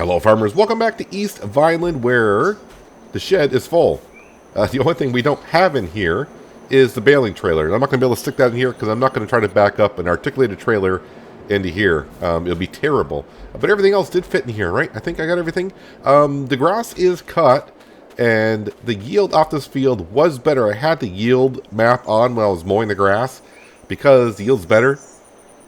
Hello farmers, welcome back to East Vineland where the shed is full. The only thing we don't have in here is the baling trailer. And I'm not going to be able to stick that in here because I'm not going to try to back up an articulated trailer into here. It'll be terrible. But everything else did fit in here, right? I think I got everything. The grass is cut and the yield off this field was better. I had the yield map on when I was mowing the grass because the yield's better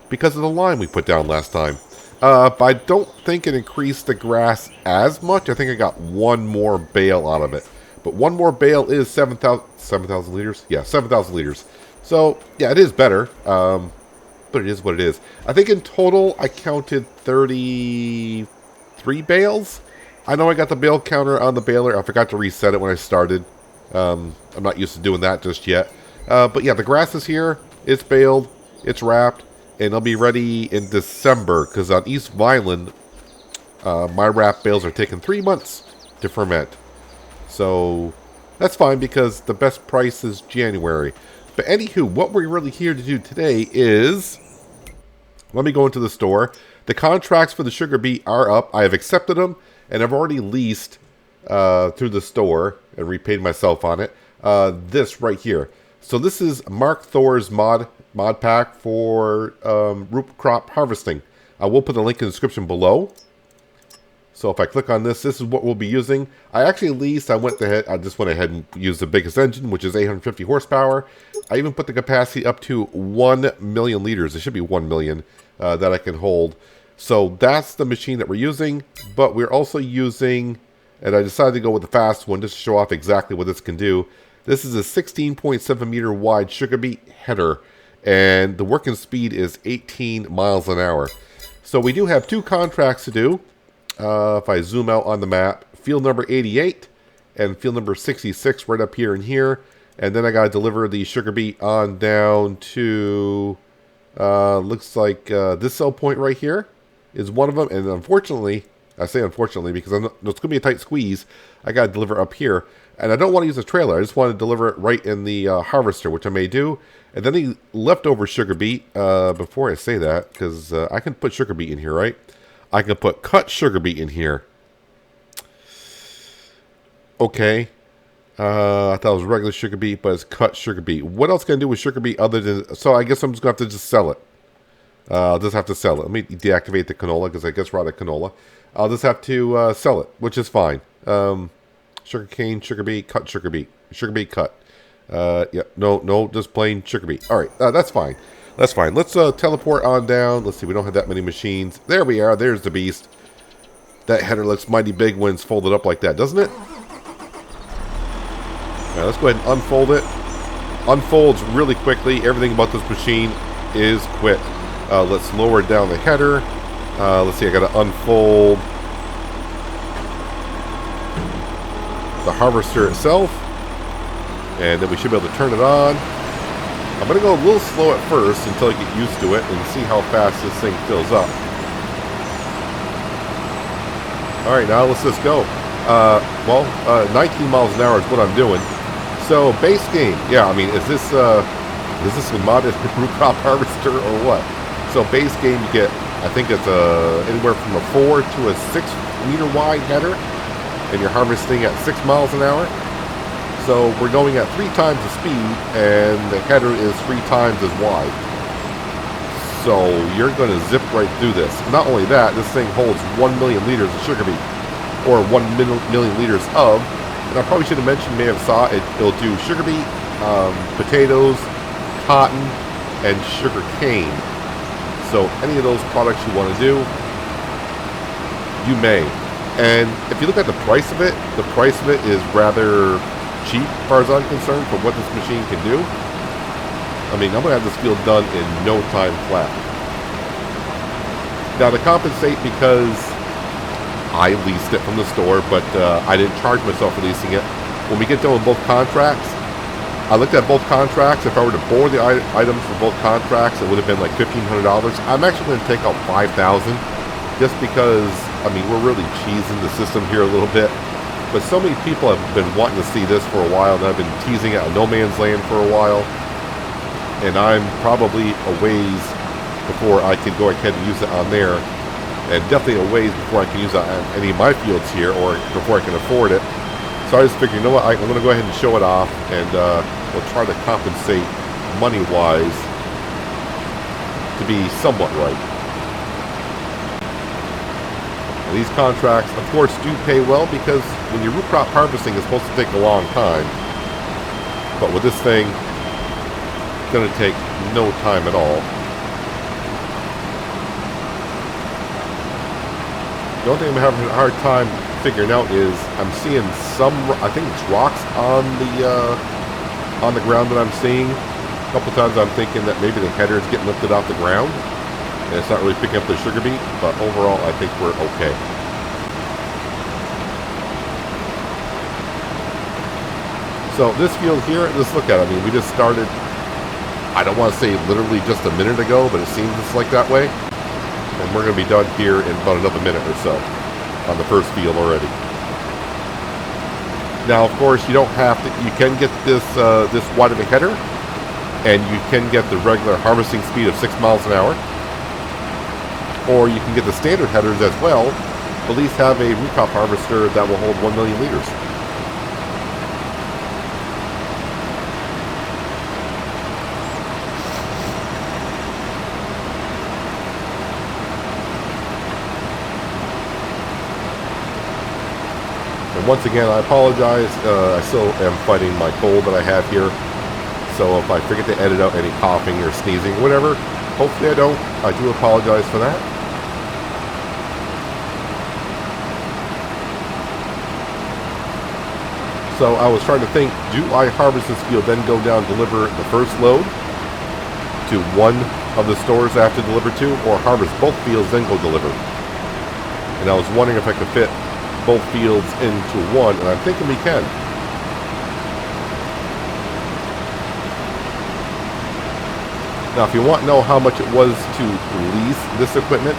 because of the line we put down last time. But I don't think it increased the grass as much. I think I got one more bale out of it. But one more bale is 7,000 liters? Yeah, 7,000 liters. So, yeah, it is better. But it is what it is. I think in total, I counted 33 bales. I know I got the bale counter on the baler. I forgot to reset it when I started. I'm not used to doing that just yet. But yeah, the grass is here. It's baled. It's wrapped. And it'll be ready in December, because on East Vineland, my wrap bales are taking 3 months to ferment. So that's fine, because the best price is January. But anywho, what we're really here to do today is, let me go into the store. The contracts for the sugar beet are up. I have accepted them, and I've already leased through the store and repaid myself on it. This right here. So this is Mark Thor's mod pack for root crop harvesting. I will put the link in the description below. So if I click on this, this is what we'll be using. I actually leased. I just went ahead and used the biggest engine, which is 850 horsepower. I even put the capacity up to 1 million liters. It should be 1 million that I can hold. So that's the machine that we're using. But we're also using, and I decided to go with the fast one just to show off exactly what this can do. This is a 16.7 meter wide sugar beet header, and the working speed is 18 miles an hour. So we do have 2 contracts to do. If I zoom out on the map, field number 88 and field number 66 right up here and here. And then I got to deliver the sugar beet on down to, looks like this cell point right here is one of them. And unfortunately, I say unfortunately because it's going to be a tight squeeze, I got to deliver up here. And I don't want to use a trailer. I just want to deliver it right in the harvester, which I may do. And then the leftover sugar beet, before I say that, because I can put sugar beet in here, right? I can put cut sugar beet in here. Okay. I thought it was regular sugar beet, but it's cut sugar beet. What else can I do with sugar beet other than... So I guess I'm just going to have to just sell it. I'll just have to sell it. Let me deactivate the canola, because I guess we're out of canola. I'll just have to sell it, which is fine. Sugar cane, sugar beet, cut sugar beet cut. Yeah, no, just plain sugar beet. All right, that's fine. That's fine. Let's teleport on down. Let's see, we don't have that many machines. There we are. There's the beast. That header looks mighty big when it's folded up like that, doesn't it? All right, let's go ahead and unfold it. Unfolds really quickly. Everything about this machine is quick. Let's lower down the header. Let's see, I got to unfold the harvester itself, and then we should be able to turn it on. I'm going to go a little slow at first until I get used to it and see how fast this thing fills up. Alright, now let's just go. 19 miles an hour is what I'm doing. So, base game. Yeah, I mean, is this a modded root crop harvester or what? So, base game, you get, I think it's anywhere from a 4 to a 6 meter wide header. And you're harvesting at 6 miles an hour. So we're going at 3 times the speed, and the header is 3 times as wide. So you're going to zip right through this. Not only that, this thing holds 1 million liters of sugar beet, or 1 million liters of, and I probably should have mentioned, may have saw it, it'll do sugar beet, potatoes, cotton, and sugar cane. So any of those products you want to do, you may. And if you look at the price of it is rather cheap as far as I'm concerned for what this machine can do. I mean, I'm going to have this field done in no time flat. Now to compensate, because I leased it from the store, but I didn't charge myself for leasing it. When we get done with both contracts, I looked at both contracts. If I were to bore the items for both contracts, it would have been like $1,500. I'm actually going to take out $5,000 just because, I mean, we're really cheesing the system here a little bit. But so many people have been wanting to see this for a while, and I've been teasing it on No Man's Land for a while. And I'm probably a ways before I could go ahead and use it on there. and definitely a ways before I can use it on any of my fields here, or before I can afford it. So I just figured, you know what, I'm going to go ahead and show it off, and we'll try to compensate money-wise to be somewhat right. And these contracts, of course, do pay well, because when your root crop harvesting is supposed to take a long time, but with this thing, it's going to take no time at all. The only thing I'm having a hard time figuring out is I'm seeing some, I think it's rocks on the ground that I'm seeing. A couple times I'm thinking that maybe the header is getting lifted off the ground and it's not really picking up the sugar beet, but overall I think we're okay. So this field here, let's look at it. I mean, we just started, I don't want to say literally just a minute ago, but it seems it's like that way. And we're going to be done here in about another minute or so on the first field already. Now, of course, you don't have to. You can get this this wide of a header, and you can get the regular harvesting speed of 6 miles an hour, or you can get the standard headers as well. At least have a root crop harvester that will hold 1 million liters. Once again, I apologize. I still am fighting my cold that I have here. So if I forget to edit out any coughing or sneezing, whatever, hopefully I don't. I do apologize for that. So I was trying to think, do I harvest this field, then go down, deliver the first load to one of the stores I have to deliver to, or harvest both fields, then go deliver? And I was wondering if I could fit both fields into one, and I'm thinking we can. Now, if you want to know how much it was to lease this equipment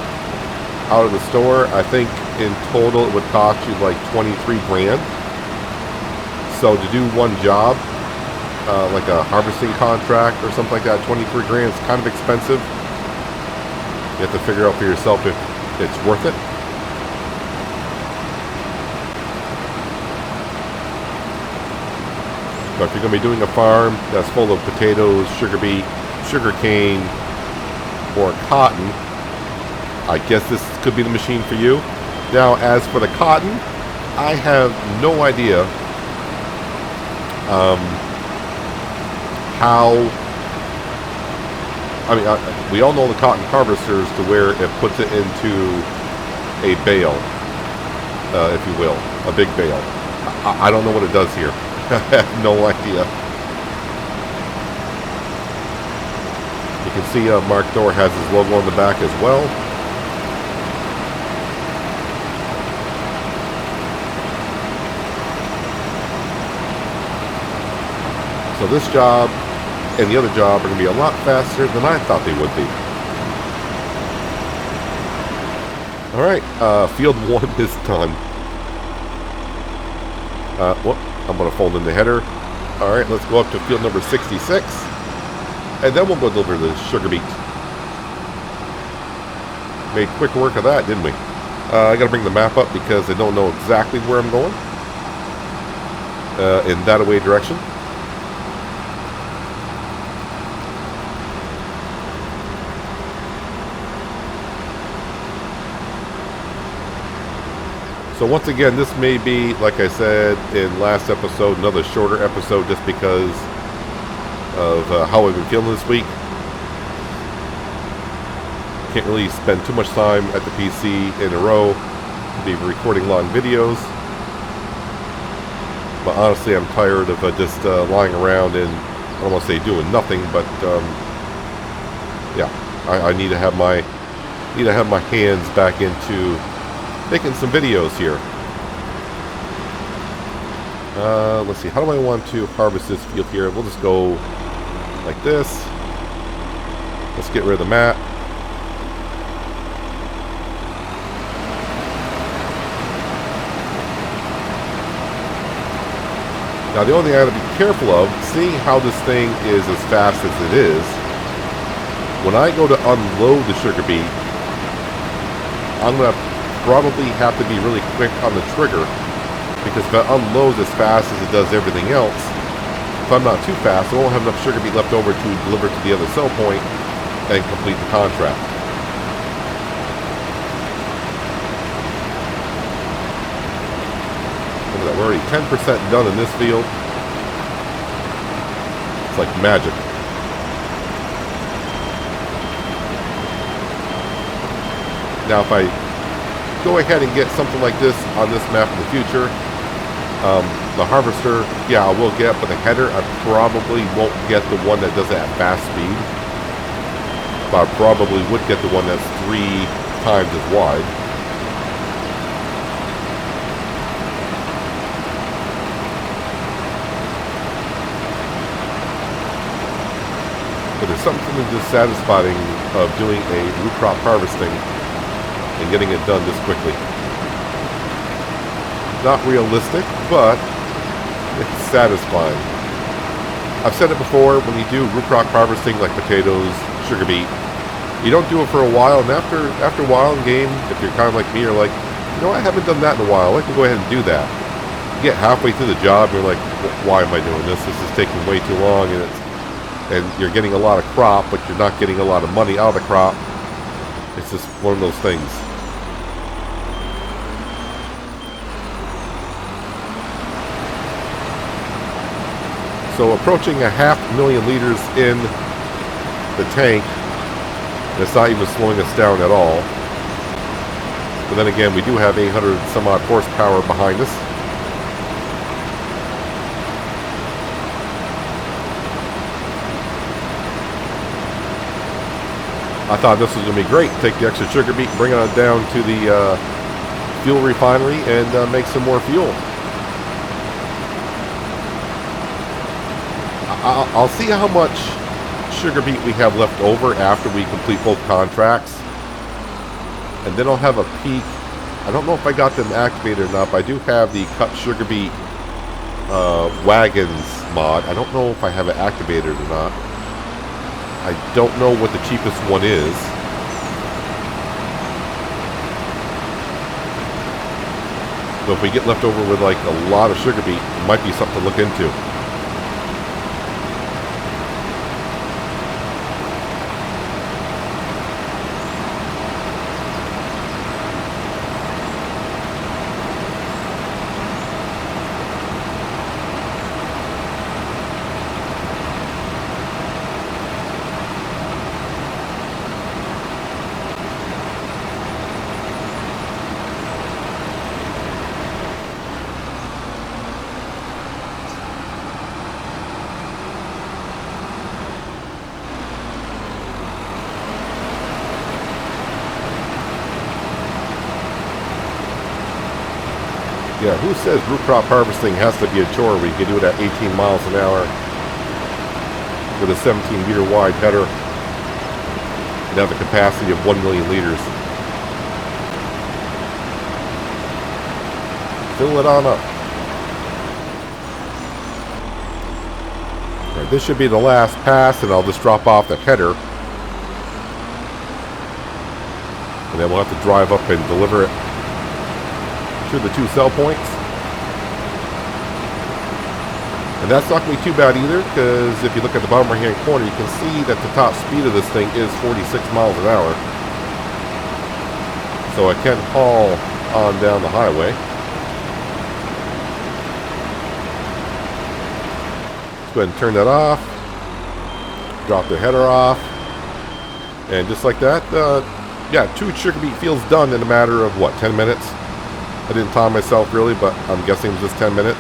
out of the store, I think in total it would cost you like 23 grand. So to do one job, like a harvesting contract or something like that, 23 grand is kind of expensive. You have to figure out for yourself if it's worth it. But if you're going to be doing a farm that's full of potatoes, sugar beet, sugar cane, or cotton, I guess this could be the machine for you. Now, as for the cotton, I have no idea how. I mean, we all know the cotton harvesters to where it puts it into a bale, if you will, a big bale. I don't know what it does here. I have no idea. You can see Mark Thor has his logo on the back as well. So this job and the other job are going to be a lot faster than I thought they would be. Alright, field 1 is done. Whoop. I'm going to fold in the header. Alright, let's go up to field number 66. And then we'll go deliver the sugar beet. Made quick work of that, didn't we? I got to bring the map up because I don't know exactly where I'm going. In that away direction. So once again, this may be, like I said in last episode, another shorter episode just because of how I've been feeling this week. Can't really spend too much time at the PC in a row to be recording long videos. But honestly, I'm tired of just lying around and, I don't want to say doing nothing, but yeah, I need to have my hands back into making some videos here. Let's see, how do I want to harvest this field here? We'll just go like this. Let's get rid of the map. Now the only thing I have to be careful of, seeing how this thing is as fast as it is, when I go to unload the sugar beet, I'm going to probably have to be really quick on the trigger, because if it unloads as fast as it does everything else, if I'm not too fast, I won't have enough sugar beet left over to deliver to the other sell point and complete the contract. Look at that, we're already 10% done in this field. It's like magic. Now if I go ahead and get something like this on this map in the future, the harvester, yeah, I will get, but the header, I probably won't get the one that does it at fast speed. But I probably would get the one that's 3 times as wide. But there's something just satisfying of doing a root crop harvesting and getting it done this quickly. Not realistic, but it's satisfying. I've said it before, when you do root crop harvesting like potatoes, sugar beet, you don't do it for a while, and after a while in game, if you're kind of like me, you're like, you know, I haven't done that in a while, I can go ahead and do that. You get halfway through the job, and you're like, why am I doing this? This is taking way too long, and you're getting a lot of crop, but you're not getting a lot of money out of the crop. It's just one of those things. So approaching 500,000 liters in the tank, and it's not even slowing us down at all. But then again, we do have 800 some odd horsepower behind us. I thought this was going to be great. Take the extra sugar beet and bring it on down to the fuel refinery and make some more fuel. I'll see how much sugar beet we have left over after we complete both contracts. And then I'll have a peek. I don't know if I got them activated or not, but I do have the cut sugar beet wagons mod. I don't know if I have it activated or not. I don't know what the cheapest one is. So if we get left over with like a lot of sugar beet, it might be something to look into. Yeah, who says root crop harvesting has to be a chore where you can do it at 18 miles an hour with a 17-meter wide header and have a capacity of 1 million liters? Fill it on up. All right, this should be the last pass, and I'll just drop off the header. And then we'll have to drive up and deliver it to the 2 sell points. And that's not going to be too bad either, because if you look at the bottom right hand corner, you can see that the top speed of this thing is 46 miles an hour. So I can haul on down the highway. Let's go ahead and turn that off. Drop the header off. And just like that, yeah, 2 sugar beet fields done in a matter of, what, 10 minutes? I didn't time myself really, but I'm guessing it was just 10 minutes.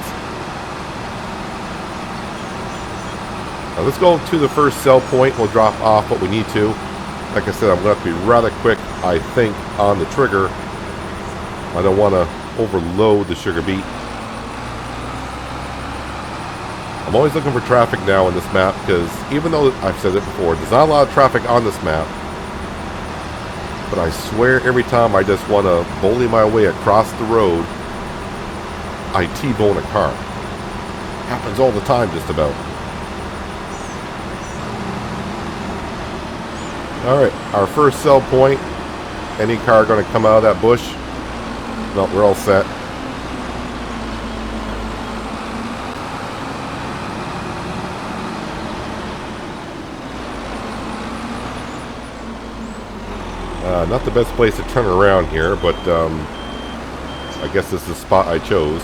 Now let's go to the first sell point. We'll drop off what we need to. Like I said, I'm going to have to be rather quick, I think, on the trigger. I don't want to overload the sugar beet. I'm always looking for traffic now on this map, because even though I've said it before, there's not a lot of traffic on this map. But I swear every time I just want to bully my way across the road, I T-bone a car. Happens all the time, just about. Alright, our first sell point Any car going to come out of that bush? No, we're all set. Not the best place to turn around here, but I guess this is the spot I chose.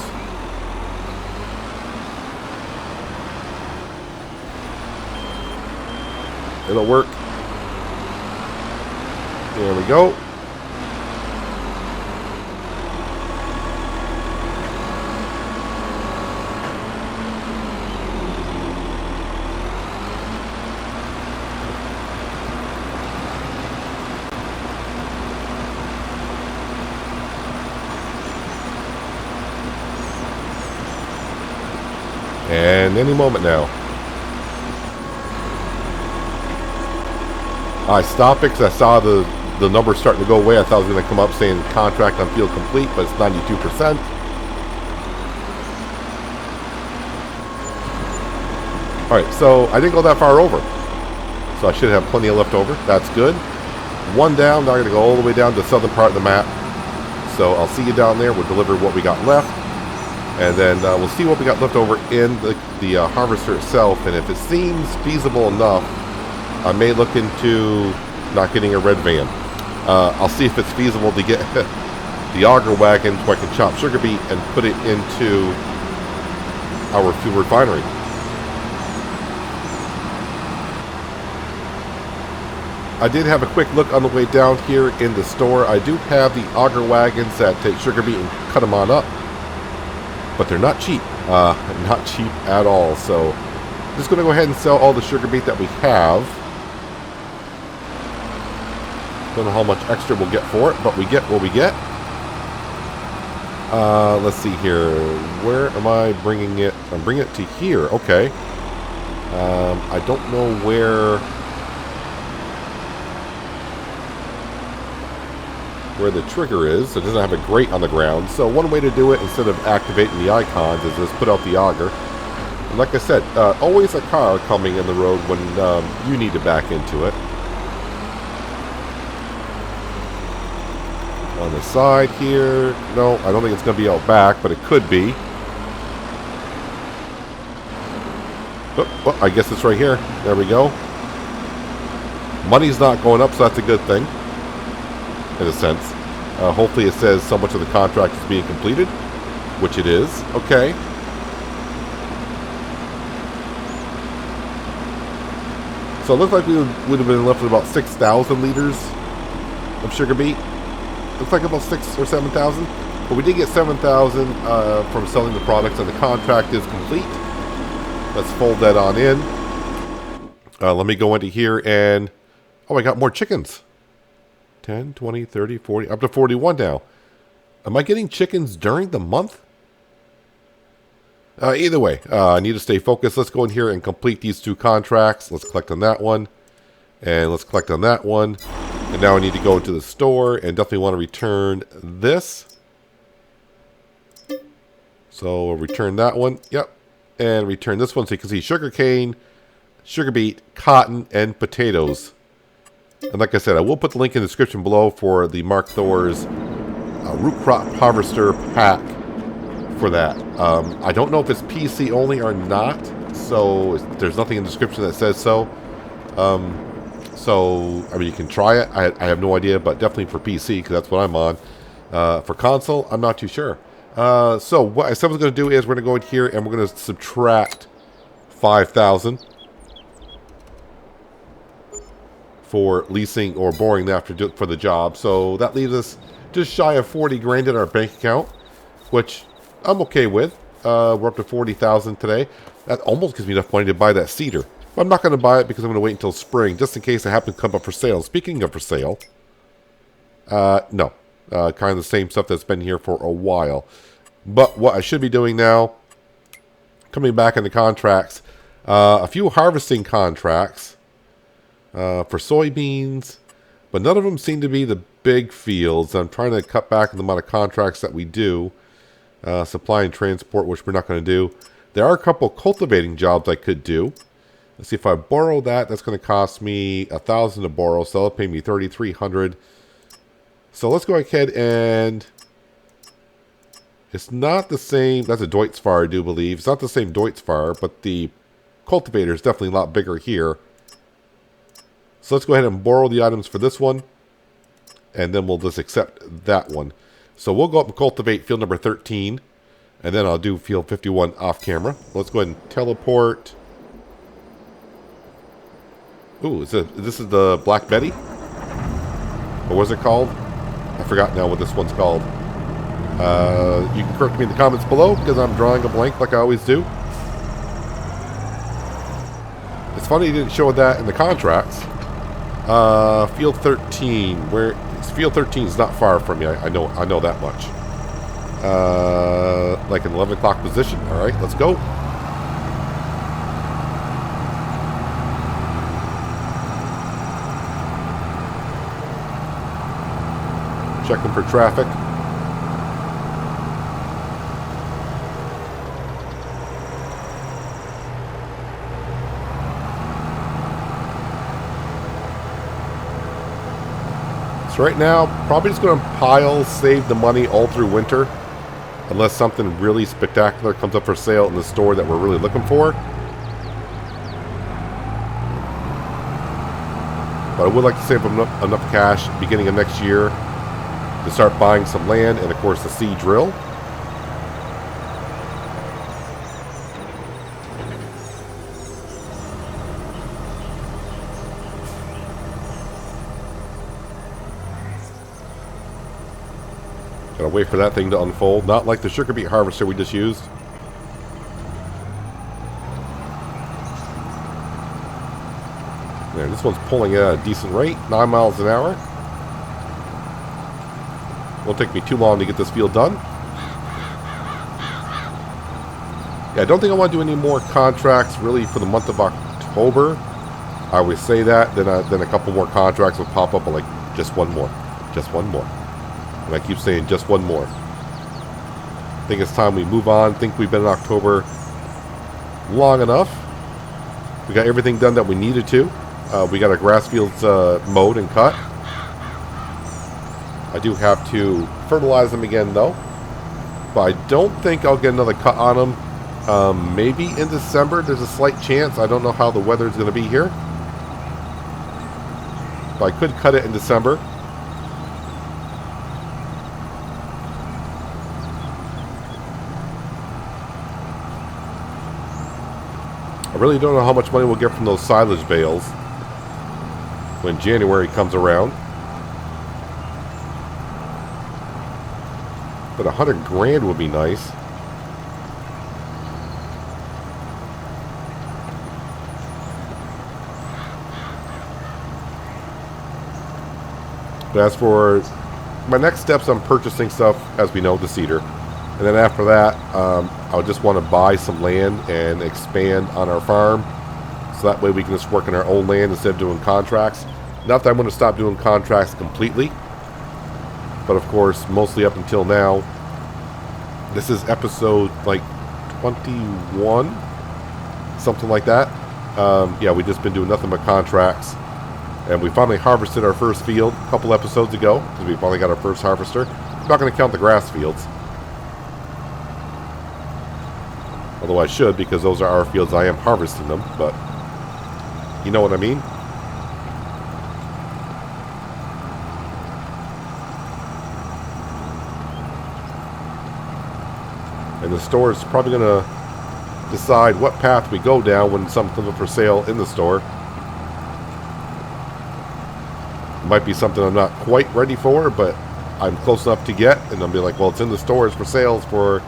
It'll work. There we go. And any moment now. I stopped it because I saw the number starting to go away. I thought it was going to come up saying contract on field complete, but it's 92%. Alright, so I didn't go that far over. So I should have plenty of left over. That's good. One down. Now I'm going to go all the way down to the southern part of the map. So I'll see you down there. We'll deliver what we got left. And then we'll see what we got left over in the harvester itself. And if it seems feasible enough, I may look into not getting a red van. I'll see if it's feasible to get the auger wagon so I can chop sugar beet and put it into our fuel refinery. I did have a quick look on the way down here in the store. I do have the auger wagons that take sugar beet and cut them on up. But they're not cheap. Not cheap at all. So I'm just going to go ahead and sell all the sugar beet that we have. Don't know how much extra we'll get for it, but we get what we get. Let's see here. Where am I bringing it? I'm bringing it to here. Okay. I don't know where the trigger is. It doesn't have a grate on the ground. So one way to do it, instead of activating the icons, is just put out the auger. And like I said, always a car coming in the road when you need to back into it. On the side here, no, I don't think it's going to be out back, but it could be. Oh, I guess it's right here. There we go. Money's not going up, so that's a good thing. In a sense. Hopefully it says so much of the contract is being completed, which it is. Okay. So it looks like we would have been left with about 6,000 liters of sugar beet. Looks like about 6,000 or 7,000. But we did get 7,000 from selling the products, and the contract is complete. Let's fold that on in. Let me go into here and... Oh, I got more chickens. 10, 20, 30, 40, up to 41 now. Am I getting chickens during the month? Either way, I need to stay focused. Let's go in here and complete these two contracts. Let's collect on that one. And let's collect on that one. And now I need to go to the store and definitely want to return this. So we'll return that one. Yep. And return this one so you can see sugar cane, sugar beet, cotton, and potatoes. And like I said, I will put the link in the description below for the Mark Thor's root crop harvester pack for that. I don't know if it's PC only or not, so there's nothing in the description that says so. So, I mean, you can try it. I have no idea, but definitely for PC, because that's what I'm on. For console, I'm not too sure. So, what I said I was going to do is we're going to go in here and we're going to subtract 5,000 for leasing or borrowing after for the job. So that leaves us just shy of 40 grand in our bank account, which I'm okay with. We're up to 40,000 today. That almost gives me enough money to buy that cedar. But I'm not going to buy it because I'm going to wait until spring, just in case it happens to come up for sale. Speaking of for sale, no. Kind of the same stuff that's been here for a while. But what I should be doing now, coming back into contracts, a few harvesting contracts, for soybeans, but none of them seem to be the big fields. I'm trying to cut back on the amount of contracts that we do. Supply and transport, which we're not going to do. There are a couple cultivating jobs I could do. Let's see, if I borrow that, that's going to cost me $1,000 to borrow, so that'll pay me $3,300. So let's go ahead and... It's not the same... That's a Deutz-Fahr, I do believe. It's not the same Deutz-Fahr, but the cultivator is definitely a lot bigger here. So let's go ahead and borrow the items for this one. And then we'll just accept that one. So we'll go up and cultivate field number 13. And then I'll do field 51 off camera. Let's go ahead and teleport. Ooh, this is the Black Betty? What was it called? I forgot now what this one's called. You can correct me in the comments below because I'm drawing a blank like I always do. It's funny you didn't show that in the contracts. Field 13. Field 13 is not far from me. I know that much. Like an 11 o'clock position. All right, let's go. Checking for traffic. So right now, probably just going to save the money all through winter. Unless something really spectacular comes up for sale in the store that we're really looking for. But I would like to save enough cash beginning of next year to start buying some land and, of course, the seed drill. Gotta wait for that thing to unfold. Not like the sugar beet harvester we just used. There, this one's pulling at a decent rate, 9 miles an hour. Won't take me too long to get this field done. Yeah, I don't think I want to do any more contracts really for the month of October. I always say that, then a couple more contracts will pop up, like just one more, just one more. And I keep saying just one more. I think it's time we move on. I think we've been in October long enough. We got everything done that we needed to. We got our grass fields mowed and cut. I do have to fertilize them again though. But I don't think I'll get another cut on them. Maybe in December. There's a slight chance. I don't know how the weather is going to be here. But I could cut it in December. I really don't know how much money we'll get from those silage bales when January comes around. But 100 grand would be nice. But as for my next steps, I'm purchasing stuff, as we know, the cedar. And then after that, I'll just want to buy some land and expand on our farm. So that way we can just work on our own land instead of doing contracts. Not that I'm going to stop doing contracts completely. But of course, mostly up until now, this is episode like 21, something like that. Yeah, we've just been doing nothing but contracts. And we finally harvested our first field a couple episodes ago, because we finally got our first harvester. I'm not going to count the grass fields. Although I should, because those are our fields. I am harvesting them, but you know what I mean? And the store is probably going to decide what path we go down when something comes up for sale in the store. It might be something I'm not quite ready for, but I'm close enough to get, and I'll be like, well, it's in the stores for sales for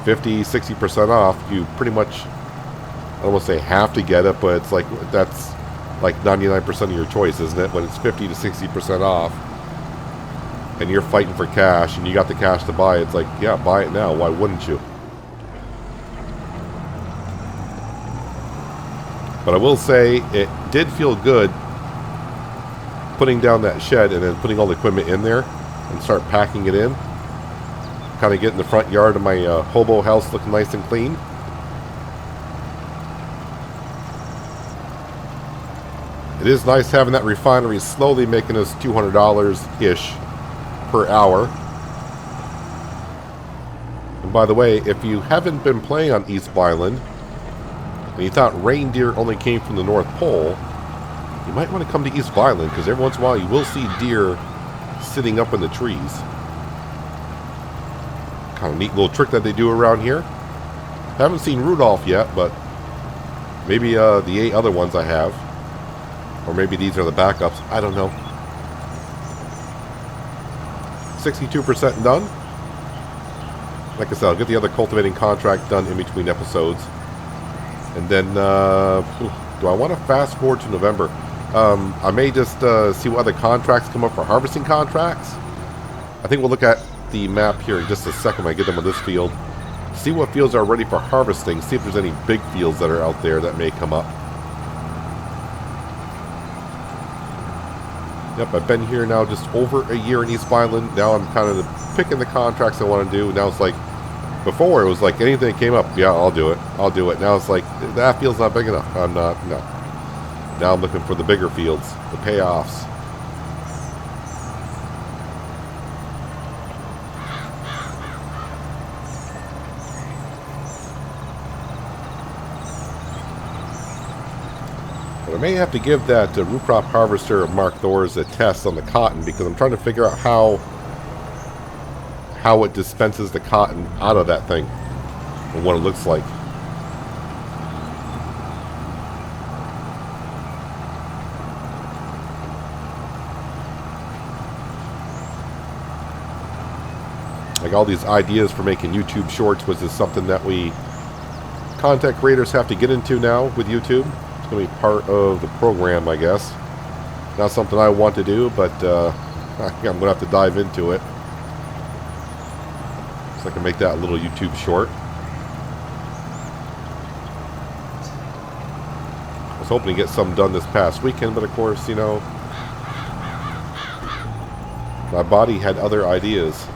50, 60% off. You pretty much, I don't want to say have to get it, but it's like, that's like 99% of your choice, isn't it? When it's 50 to 60% off, and you're fighting for cash, and you got the cash to buy it, it's like, yeah, buy it now. Why wouldn't you? But I will say, it did feel good putting down that shed and then putting all the equipment in there and start packing it in. Kind of getting the front yard of my hobo house looking nice and clean. It is nice having that refinery slowly making us $200-ish per hour. And by the way, if you haven't been playing on East Vineland, and you thought reindeer only came from the North Pole, you might want to come to East Vineland, because every once in a while you will see deer sitting up in the trees. Kind of neat little trick that they do around here. Haven't seen Rudolph yet, but maybe the 8 other ones I have. Or maybe these are the backups. I don't know. 62% done. Like I said, I'll get the other cultivating contract done in between episodes. And then, do I want to fast forward to November? I may just see what other contracts come up for harvesting contracts. I think we'll look at the map here in just a second when I get them on this field. See what fields are ready for harvesting. See if there's any big fields that are out there that may come up. Yep, I've been here now just over a year in East Vineland. Now I'm kind of picking the contracts I want to do. Now it's like, before it was like anything that came up, yeah, I'll do it. I'll do it. Now it's like, that field's not big enough. I'm not, no. Now I'm looking for the bigger fields, the payoffs. But I may have to give that root crop harvester of Mark Thor's a test on the cotton, because I'm trying to figure out how it dispenses the cotton out of that thing and what it looks like. Like all these ideas for making YouTube shorts, which is something that we content creators have to get into now with YouTube. It's going to be part of the program, I guess. Not something I want to do, but I'm going to have to dive into it. So I can make that a little YouTube short. I was hoping to get some done this past weekend, but of course, you know, my body had other ideas.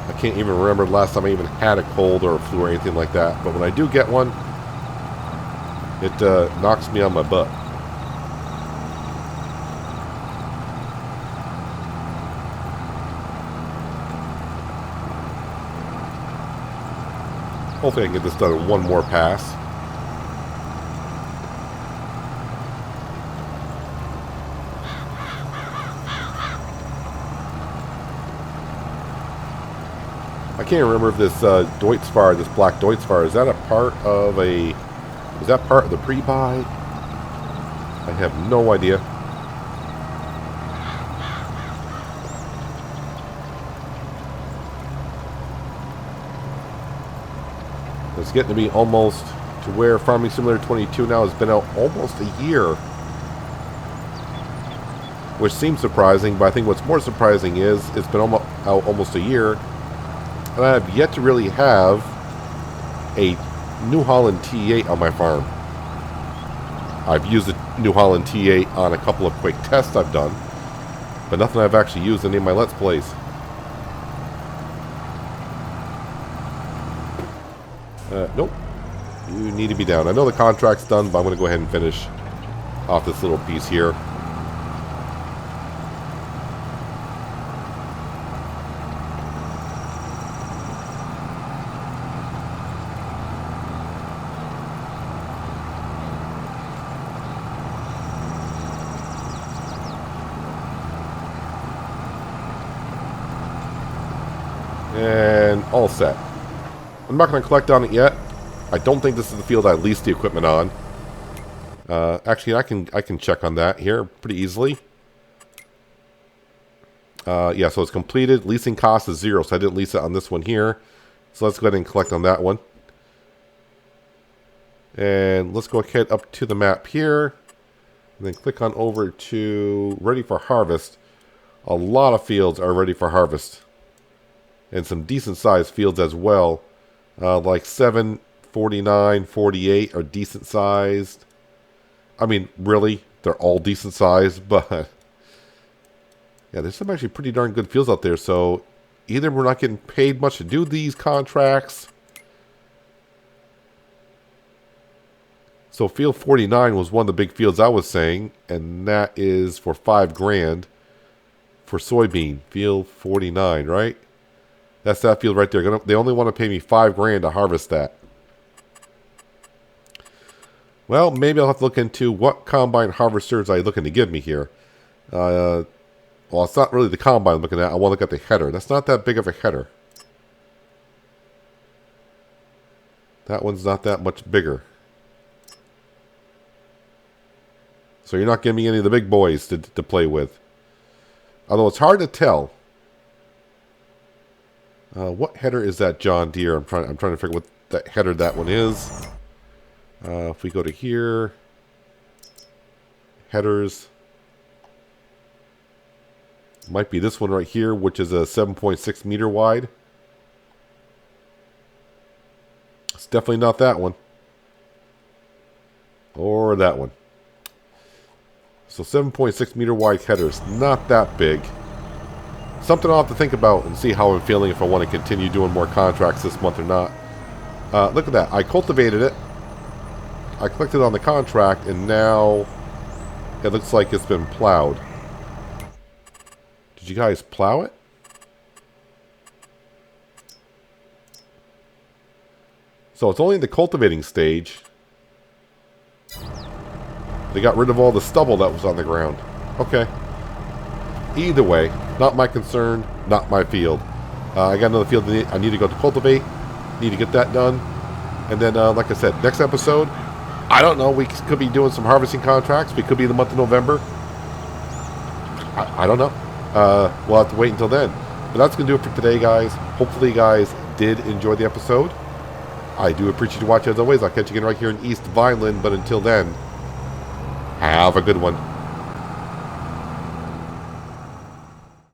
I can't even remember the last time I even had a cold or a flu or anything like that. But when I do get one, it knocks me on my butt. Hopefully I can get this done in one more pass. I can't remember if this Deutzfire, this black Deutzfire, is that a part of a... Is that part of the pre-buy? I have no idea. It's getting to be almost to where Farming Simulator 22 now has been out almost a year. Which seems surprising, but I think what's more surprising is it's been out almost a year, and I have yet to really have a New Holland T8 on my farm. I've used the New Holland T8 on a couple of quick tests I've done, but nothing I've actually used in any of my Let's Plays. Nope. You need to be down. I know the contract's done, but I'm going to go ahead and finish off this little piece here. And all set. I'm not going to collect on it yet. I don't think this is the field I leased the equipment on. Actually, I can check on that here pretty easily. Yeah, so it's completed. Leasing cost is 0, so I didn't lease it on this one here. So let's go ahead and collect on that one. And let's go ahead up to the map here. And then click on over to Ready for Harvest. A lot of fields are ready for harvest. And some decent sized fields as well. Like 7, 49, 48 are decent sized. I mean, really, they're all decent sized, but yeah, there's some actually pretty darn good fields out there. So either we're not getting paid much to do these contracts. So field 49 was one of the big fields I was saying, and that is for $5,000 for soybean. Field 49, right? That's that field right there. They only want to pay me $5,000 to harvest that. Well, maybe I'll have to look into what combine harvesters are you looking to give me here. Well, it's not really the combine I'm looking at. I want to look at the header. That's not that big of a header. That one's not that much bigger. So you're not giving me any of the big boys to play with. Although it's hard to tell. What header is that John Deere? I'm trying to figure what that header that one is. If we go to here, headers, might be this one right here, which is a 7.6 meter wide. It's definitely not that one. Or that one. So 7.6 meter wide headers, not that big. Something I'll have to think about and see how I'm feeling if I want to continue doing more contracts this month or not. Look at that. I cultivated it. I clicked it on the contract, and now it looks like it's been plowed. Did you guys plow it? So it's only in the cultivating stage. They got rid of all the stubble that was on the ground. Okay. Either way, not my concern, not my field. I got another field I need to go to cultivate. Need to get that done. And then, like I said, next episode, I don't know. We could be doing some harvesting contracts. We could be in the month of November. I don't know. We'll have to wait until then. But that's going to do it for today, guys. Hopefully you guys did enjoy the episode. I do appreciate you watching as always. I'll catch you again right here in East Vineland. But until then, have a good one.